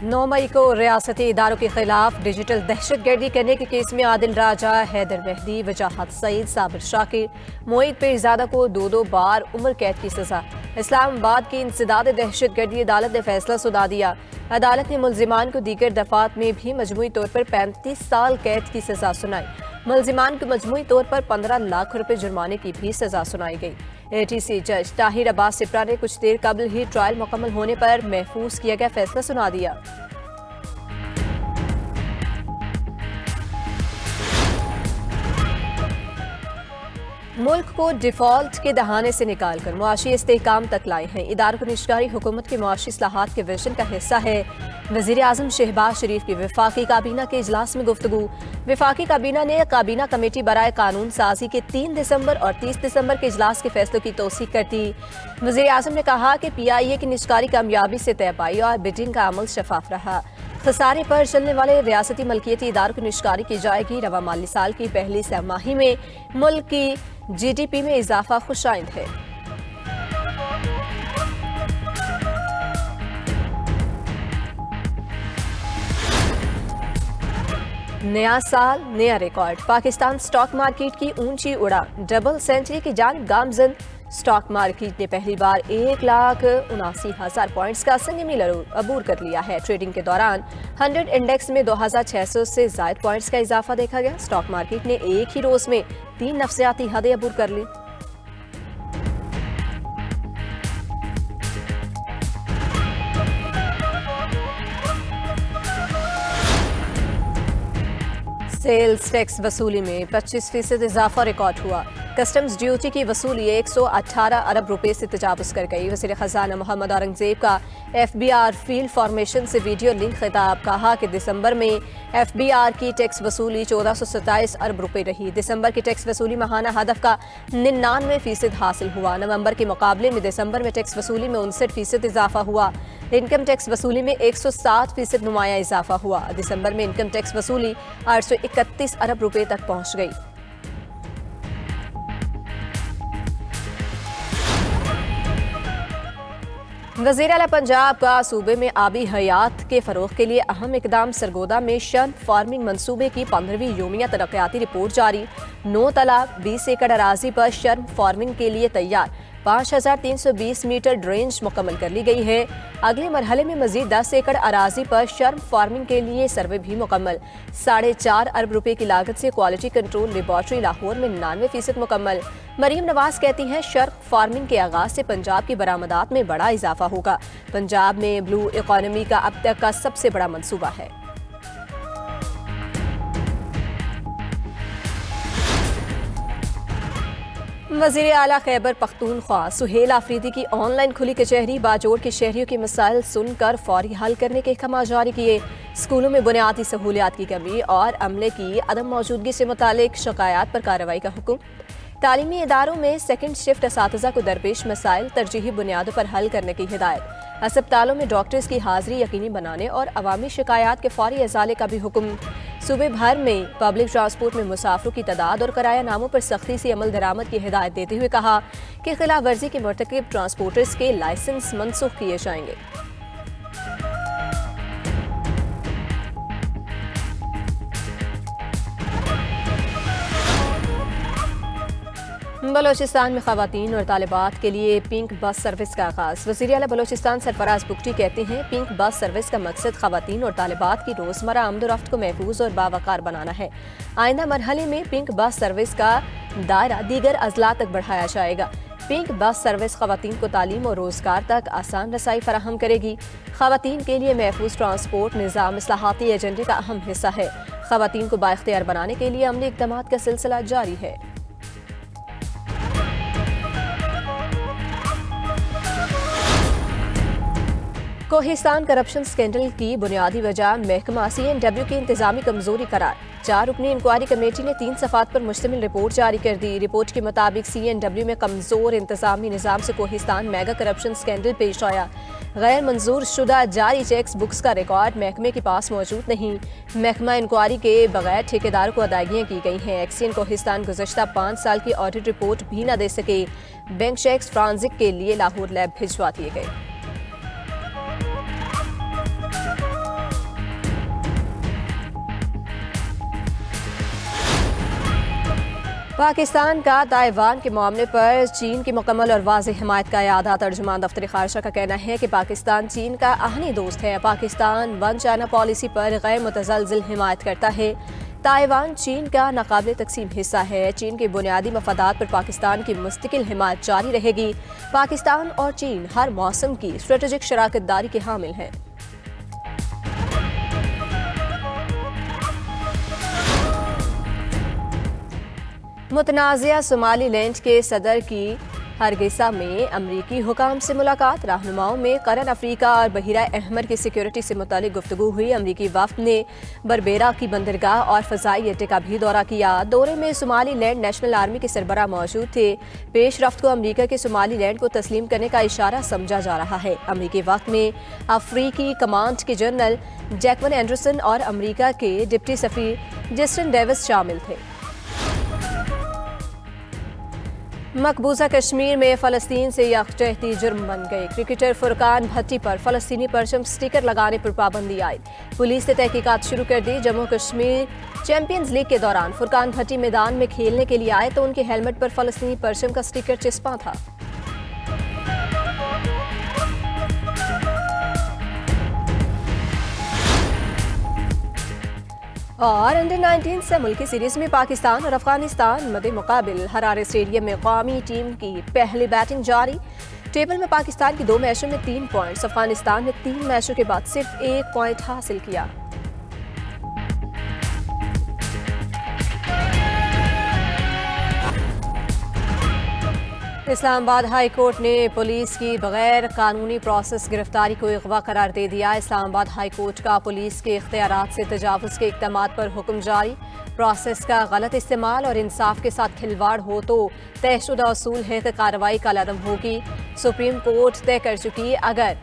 9 मई को रियासती इदारों के खिलाफ डिजिटल दहशतगर्दी करने के केस में आदिल राजा, हैदर मेहदी, वजाहत सईद, साबिर शाकिर, मोईद पीरजादा को 2-2 बार उम्र कैद की सजा। इस्लामाबाद की इंसदाद दहशतगर्दी अदालत ने फैसला सुना दिया। अदालत ने मुल्जिमान को दीगर दफात में भी मजमूई तौर पर 35 साल कैद की सजा सुनाई। मुल्जिमान को मजमूई तौर पर 15 लाख रुपए जुर्माने की भी सजा सुनाई गई। ATC जज ताहिर अब्बास सिप्रा ने कुछ देर कबल ही ट्रायल मुकम्मल होने पर महफूज किया गया फैसला सुना दिया। मुल्क को डिफॉल्ट के दहाने से निकालकर मुआशी इस्तेहकाम तक लाए हैं। इदारों को निष्कारी हुकूमत के मुआशी इस्लाहात के विजन का हिस्सा है। वज़ीर आज़म शहबाज शरीफ की वफाकी काबीना के इजलास में गुफ्तगू। वफाकी काबीना ने काबीना कमेटी बराए कानून साजी के 3 दिसंबर और 30 दिसंबर के इजलास के फैसलों की तौसीक कर दी। वज़ीर आज़म ने कहा कि PIA की निष्कारी कामयाबी से तय पाई और बिडिंग का अमल शफाफ रहा। खसारे पर चलने वाले रियासती मलकियती इदारों की निष्कारी की जाएगी। रवा माली साल की पहली छमाही में मुल्क की GDP में इजाफा खुशाइंद है। नया साल नया रिकॉर्ड। पाकिस्तान स्टॉक मार्केट की ऊंची उड़ान। डबल सेंचुरी की जानिब गामजन। स्टॉक मार्केट ने पहली बार 1,79,000 पॉइंट्स का संग मील अबूर कर लिया है। ट्रेडिंग के दौरान 100 इंडेक्स में 2,600 से ज्यादा पॉइंट्स का इजाफा देखा गया। स्टॉक मार्केट ने एक ही रोज में 3 नफ्सियाती हदें अबूर कर ली। सेल्स टैक्स वसूली में 25% इजाफा रिकॉर्ड हुआ। कस्टम्स ड्यूटी की वसूली 118 अरब रुपए से तजावुज कर गई। वज़ीर खजाना मोहम्मद औरंगजेब का FBR फील्ड फॉर्मेशन से वीडियो लिंक खिताब। कहा कि दिसंबर में FBR की टैक्स वसूली 1427 अरब रुपए रही। दिसंबर की टैक्स वसूली माहाना हदफ का 99% हासिल हुआ। नवंबर के मुकाबले में दिसंबर में टैक्स वसूली में 59% इजाफा हुआ। इनकम टैक्स वसूली में 107% नुमाया इजाफा हुआ। दिसंबर में इनकम टैक्स वसूली 831 अरब रुपए तक पहुंच गई। वज़ीर आला पंजाब का सूबे में आबी हयात के फरोग के लिए अहम इकदाम। सरगोदा में शर्म फार्मिंग मनसूबे की 15वीं योमिया तरक्याती रिपोर्ट जारी। 9 तालाब 20 एकड़ अराजी पर शर्म फार्मिंग के लिए तैयार। 5,320 मीटर ड्रेंज मुकम्मल कर ली गई है। अगले मरहले में मजीद 10 एकड़ अराजी पर शर्म फार्मिंग के लिए सर्वे भी मुकम्मल। 4.5 अरब रुपए की लागत से क्वालिटी कंट्रोल लेबॉर्ट्री लाहौर में 99% मुकम्मल। मरीम नवाज कहती हैं शर्म फार्मिंग के आगाज से पंजाब की बरामदात में बड़ा इजाफा होगा। पंजाब में ब्लू इकोनॉमी का अब तक का सबसे बड़ा मंसूबा है। वज़ीर आला खैबर पख्तूनख्वा सुहेल आफरीदी की ऑनलाइन खुली कचहरी। बाजोड़ के शहरियों के मसाइल सुनकर फौरी हल करने के अहकाम जारी किए। स्कूलों में बुनियादी सहूलियात की कमी और अमले की अदम मौजूदगी से मुतालिक शिकायत पर कार्रवाई का हुक्म। तालीमी इदारों में सेकंड शिफ्ट असातिज़ा को दरपेश मसाइल तरजीही बुनियादों पर हल करने की हिदायत। अस्पतालों में डॉक्टर्स की हाजिरी यकीनी बनाने और अवामी शिकायत के फौरी अजाले का भी हुक्म। सूबे भर में पब्लिक ट्रांसपोर्ट में मुसाफिरों की तादाद और किराया नामों पर सख्ती से अमल दरामद की हिदायत देते हुए कहा कि खिलाफ वर्जी के मुर्तकिब ट्रांसपोर्टर्स के लाइसेंस मनसूख किए जाएंगे। बलोचिस्तान में खवातीन और तालिबात के लिए पिंक बस सर्विस का आगाज। वज़ीर आला बलोचिस्तान सरफराज बुगटी कहते हैं पिंक बस सर्विस का मकसद खवातीन और तालिबात की रोजमर्रा आमदोरफ्त को महफूज और बावकार बनाना है। आइंदा मरहले में पिंक बस सर्विस का दायरा दीगर अजला तक बढ़ाया जाएगा। पिंक बस सर्विस खवातीन को तालीम और रोजगार तक आसान रसाई फराहम करेगी। खवातीन के लिए महफूज ट्रांसपोर्ट निज़ाम इस्लाहाती एजेंडे का अहम हिस्सा है। खवातीन को बाइख्तियार बनाने के लिए अमली इक़दाम का सिलसिला जारी है। कोहिस्तान करप्शन स्कैंडल की बुनियादी वजह महकमा CNW की इंतजामी कमजोरी करार। 4 रुकनी इंक्वायरी कमेटी ने 3 सफ़ात पर मुश्तमिल रिपोर्ट जारी कर दी। रिपोर्ट के मुताबिक CNW में कमजोर इंतजामी निज़ाम से कोहिस्तान मेगा करप्शन स्कैंडल पेश आया। गैर मंजूर शुदा जारी चेक्स बुक्स का रिकॉर्ड महकमे के पास मौजूद नहीं। महकमा इंक्वायरी के बगैर ठेकेदारों को अदायगियाँ की गई हैं। एक्सियन कोहिस्तान गुज़श्ता 5 साल की ऑडिट रिपोर्ट भी न दे सके। बैंक चेक्स फ्रांसिक के लिए लाहौर लैब भिजवा दिए गए। पाकिस्तान का ताइवान के मामले पर चीन की मुकम्मल और वाज़ेह हिमायत का यादा। तर्जुमान दफ्तर खारजा का कहना है कि पाकिस्तान चीन का आहनी दोस्त है। पाकिस्तान वन चाइना पॉलिसी पर गैर मुतज़लज़िल हिमायत करता है। ताइवान चीन का नाकाबिल तकसीम हिस्सा है। चीन के बुनियादी मफादात पर पाकिस्तान की मुस्तकिल हिमायत जारी रहेगी। पाकिस्तान और चीन हर मौसम की स्ट्रेटेजिक शराकत दारी के हामिल हैं। मुतनाज़िया सोमालीलैंड के सदर की हरगिसा में अमरीकी हुकाम से मुलाकात। रहनुमाओं में करन अफ्रीका और बहिरा अहमर की सिक्योरिटी से मुतालिक गुफ्तगू हुई। अमरीकी वफ्द ने बरबेरा की बंदरगाह और फ़ज़ाई अड्डे का भी दौरा किया। दौरे में सोमालीलैंड नेशनल आर्मी के सरबराह मौजूद थे। पेश रफ्त को अमरीका के सोमालीलैंड को तस्लीम करने का इशारा समझा जा रहा है। अमरीकी वक्त में अफ्रीकी कमांड के जनरल जैकवन एंडरसन और अमरीका के डिप्टी सफ़ीर जस्टिन डेविस शामिल थे। मकबूजा कश्मीर में फ़लस्तीन से यकजहती जुर्म बन गए। क्रिकेटर फुरकान भट्टी पर फ़लस्तीनी परचम स्टिकर लगाने पर पाबंदी आई। पुलिस ने तहकीकात शुरू कर दी। जम्मू कश्मीर चैंपियंस लीग के दौरान फुरकान भट्टी मैदान में खेलने के लिए आए तो उनके हेलमेट पर फ़लस्तीनी परचम का स्टिकर चिपका था। और अंडर 19 से मुल्की सीरीज में पाकिस्तान और अफगानिस्तान मदे मुकाबिल हरारे स्टेडियम में कौमी टीम की पहली बैटिंग जारी। टेबल में पाकिस्तान की 2 मैचों में 3 पॉइंट्स, अफगानिस्तान ने 3 मैचों के बाद सिर्फ 1 पॉइंट हासिल किया। इस्लामाबाद हाई कोर्ट ने पुलिस की बगैर कानूनी प्रोसेस गिरफ्तारी को अगवा करार दे दिया। इस्लामाबाद हाई कोर्ट का पुलिस के इख्तियारात से तजावुज़ के इक़दामात पर हुक्म जारी। प्रोसेस का गलत इस्तेमाल और इंसाफ के साथ खिलवाड़ हो तो तयशुदा असूल है कि कार्रवाई का लदम होगी। सुप्रीम कोर्ट तय कर चुकी, अगर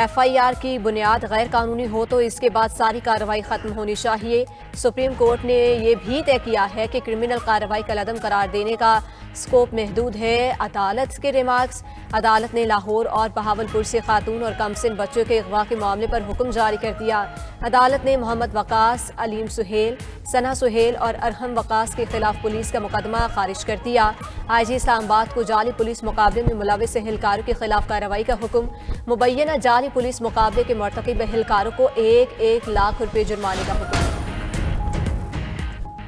FIR की बुनियाद गैर कानूनी हो तो इसके बाद सारी कार्रवाई खत्म होनी चाहिए। सुप्रीम कोर्ट ने यह भी तय किया है कि क्रिमिनल कार्रवाई का लदम करार देने का स्कोप महदूद है। अदालत के रिमार्क्स। अदालत ने लाहौर और बहावलपुर से खातून और कमसिन बच्चों के अगवा के मामले पर हुक्म जारी कर दिया। अदालत ने मोहम्मद वकास, अलीम सुहेल, सना सुहेल और अरहम वकास के खिलाफ पुलिस का मुकदमा खारिज कर दिया। IG इस्लामाबाद को जाली पुलिस मुकाबले में मुलविस एहलकारों के खिलाफ कार्रवाई का हुक्म। मुबैना जाली पुलिस मुकाबले के मर्तकब एहलकारों को 1-1 लाख रुपये जुर्माने का हुक्म।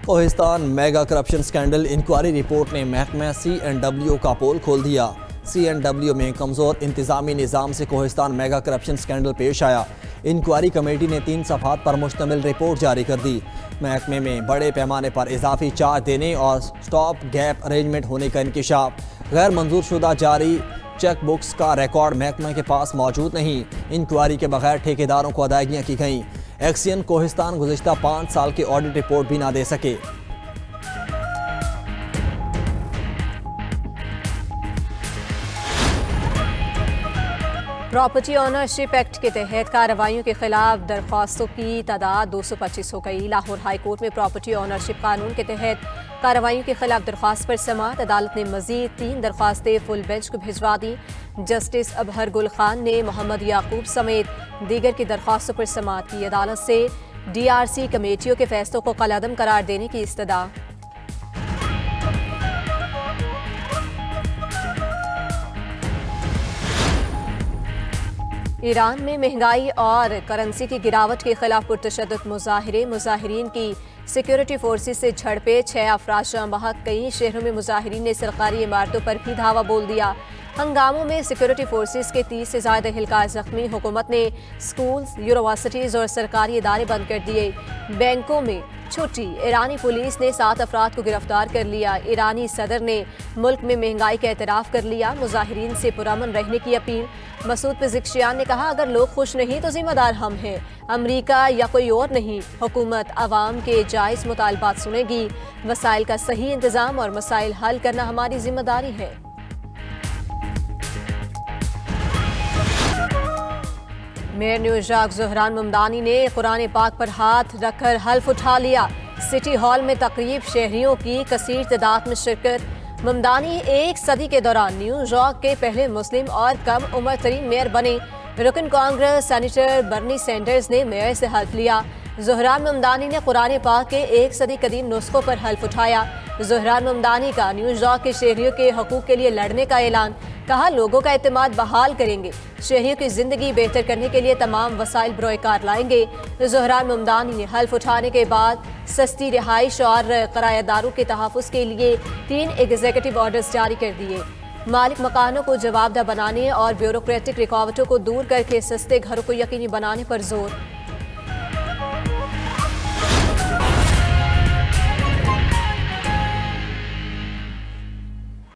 Kohistan mega corruption scandal inquiry report ने महकमा C&W का पोल खोल दिया। C&W में कमज़ोर इंतज़ामी निज़ाम से कोहिस्तान मेगा करप्शन स्कैंडल पेश आया। इंक्वायरी कमेटी ने 3 सफ़हात पर मुश्तमिल रिपोर्ट जारी कर दी। महकमे में बड़े पैमाने पर इजाफी चार्ज देने और स्टॉप गैप अरेंजमेंट होने का इंकिशाफ। गैर मंजूर शुदा जारी चेक बुक्स का रिकॉर्ड महकमे के पास मौजूद नहीं। इंक्वायरी के बगैर ठेकेदारों को अदायगियाँ की गईं। एक्सियन कोहिस्तान गुज़िश्ता 5 साल की ऑडिट रिपोर्ट भी ना दे सके। प्रॉपर्टी ऑनरशिप एक्ट के तहत कार्रवाइयों के खिलाफ दरख्वास्तों की तादाद 225 हो गई। लाहौर हाई कोर्ट में प्रॉपर्टी ऑनरशिप कानून के तहत कार्रवाइयों के खिलाफ दरख्वास्त पर समाअत। अदालत ने मजीद 3 दरख्वास्तें फुल बेंच को भिजवा दी। जस्टिस अबहर गुल खान ने मोहम्मद याकूब समेत दीगर की दरख्वास्तों पर समाअत की। अदालत से DRC कमेटियों के फैसलों को कलअदम करार देने की इस्तदा। ईरान में महंगाई और करेंसी की गिरावट के खिलाफ पुरतशद्दुद मुजाहिरे। मुजाहिरीन की सिक्योरिटी फोर्सेस से झड़पें। 6 अफराद जाम बहक। कई शहरों में मुजाहिरीन ने सरकारी इमारतों पर भी धावा बोल दिया। हंगामों में सिक्योरिटी फोर्सेस के 30 से ज़्यादा एहलकार जख्मी। हुकूमत ने स्कूल्स, यूनिवर्सिटीज़ और सरकारी इदारे बंद कर दिए। बैंकों में छुट्टी। ईरानी पुलिस ने 7 अफराद को गिरफ्तार कर लिया। ईरानी सदर ने मुल्क में महंगाई का एतराफ़ कर लिया। मुजाहिरीन से पुरअमन रहने की अपील। मसूद पिज़िक्शियान ने कहा, अगर लोग खुश नहीं तो जिम्मेदार हम हैं, अमरीका या कोई और नहीं। हुकूमत अवाम के जायज़ मुतालबात सुनेगी। वसाइल का सही इंतज़ाम और मसाइल हल करना हमारी जिम्मेदारी है। मेयर न्यूयॉर्क ज़हरान ममदानी ने कुरान पाक पर हाथ रखकर हल्फ उठा लिया। सिटी हॉल में तकरीब, शहरियों की कसीर तादाद में शिरकत। ममदानी 1 सदी के दौरान न्यूयॉर्क के पहले मुस्लिम और कम उम्र तरीन मेयर बने। रुकन कांग्रेस सेनेटर बर्नी सैंडर्स ने मेयर से हल्फ लिया। ज़हरान ममदानी ने कुरान पाक के 1 सदी कदीम नुस्खों पर हल्फ उठाया। ज़हरान ममदानी का न्यूयॉर्क के शहरियों के हकूक़ के लिए लड़ने का ऐलान। कहा, लोगों का एतमाद बहाल करेंगे, शहरियों की जिंदगी बेहतर करने के लिए तमाम वसाइल बरोकार लाएंगे। ज़हरान ममदानी ने हल्फ उठाने के बाद सस्ती रिहाइश और किराएदारों के तहफ़्फ़ुज़ के लिए 3 एग्जीक्यूटिव ऑर्डर्स जारी कर दिए। मालिक मकानों को जवाबदेह बनाने और ब्यूरोक्रेटिक रुकावटों को दूर करके सस्ते घरों को यकीनी बनाने पर जोर।